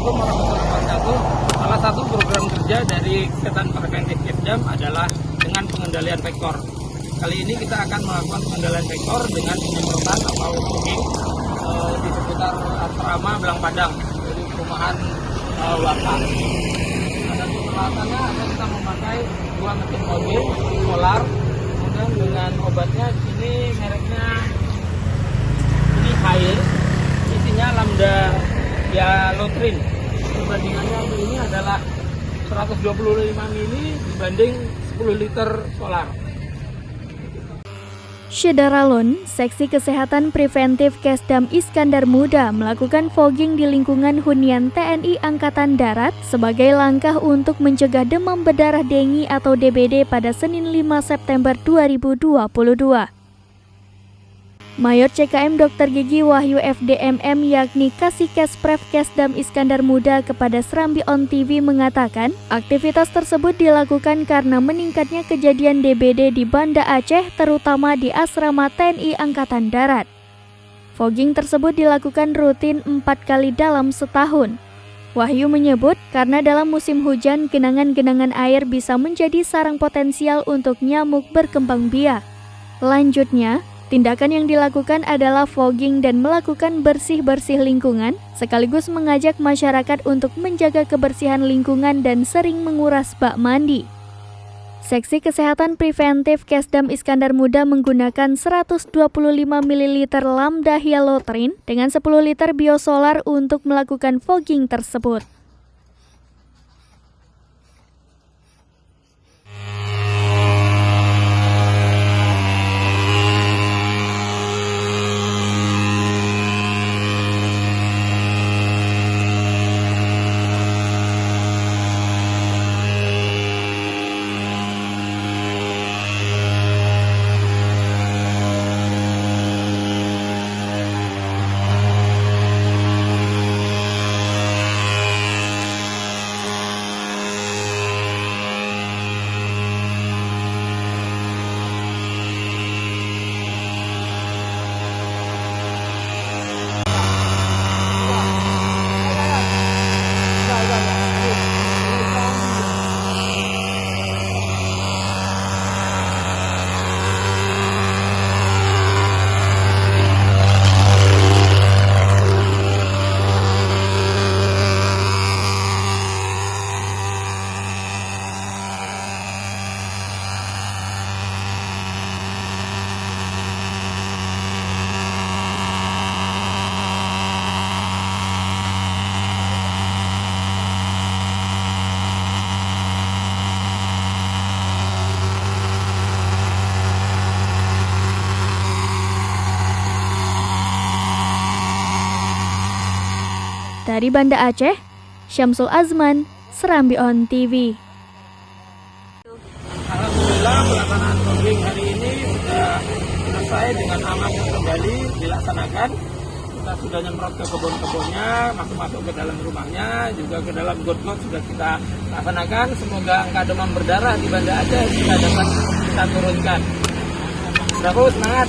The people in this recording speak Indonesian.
Assalamualaikum warahmatullahi wabarakatuh. Salah satu program kerja dari Kesehatan Preventif Kesdam adalah dengan pengendalian vektor. Kali ini kita akan melakukan pengendalian vektor dengan penyemprotan atau fogging di sekitar asrama Belang Padang dari perumahan Waka. Ada peralatannya, kita memakai 2 mesin mobil solar, kemudian dengan obatnya ini mereknya ini air, isinya lambda Lotrin. Perbandingannya ini adalah 125 mili dibanding 10 liter solar. Syederalun, Seksi Kesehatan Preventif Kesdam Iskandar Muda melakukan fogging di lingkungan hunian TNI Angkatan Darat sebagai langkah untuk mencegah demam berdarah dengue atau DBD pada Senin 5 September 2022. Mayor CKM Dr. Gigi Wahyu FDMM yakni Kasih Pref Kesdam Iskandar Muda kepada Serambi On TV mengatakan aktivitas tersebut dilakukan karena meningkatnya kejadian DBD di Banda Aceh terutama di asrama TNI Angkatan Darat. Fogging tersebut dilakukan rutin 4 kali dalam setahun. Wahyu menyebut karena dalam musim hujan genangan-genangan air bisa menjadi sarang potensial untuk nyamuk berkembang biak. Lanjutnya, tindakan yang dilakukan adalah fogging dan melakukan bersih-bersih lingkungan, sekaligus mengajak masyarakat untuk menjaga kebersihan lingkungan dan sering menguras bak mandi. Seksi Kesehatan Preventif Kesdam Iskandar Muda menggunakan 125 ml lambda hyalotrin dengan 10 liter biosolar untuk melakukan fogging tersebut. Dari Banda Aceh, Syamsul Azman, Serambi On TV. Alhamdulillah pelaksanaan fogging hari ini sudah selesai dengan aman dan kembali dilaksanakan. Kita sudah nyemprot ke kebun-kebunnya, masuk ke dalam rumahnya, juga ke dalam got-got sudah kita laksanakan. Semoga angka demam berdarah di Banda Aceh kita dapat kita turunkan. Bravo, semangat!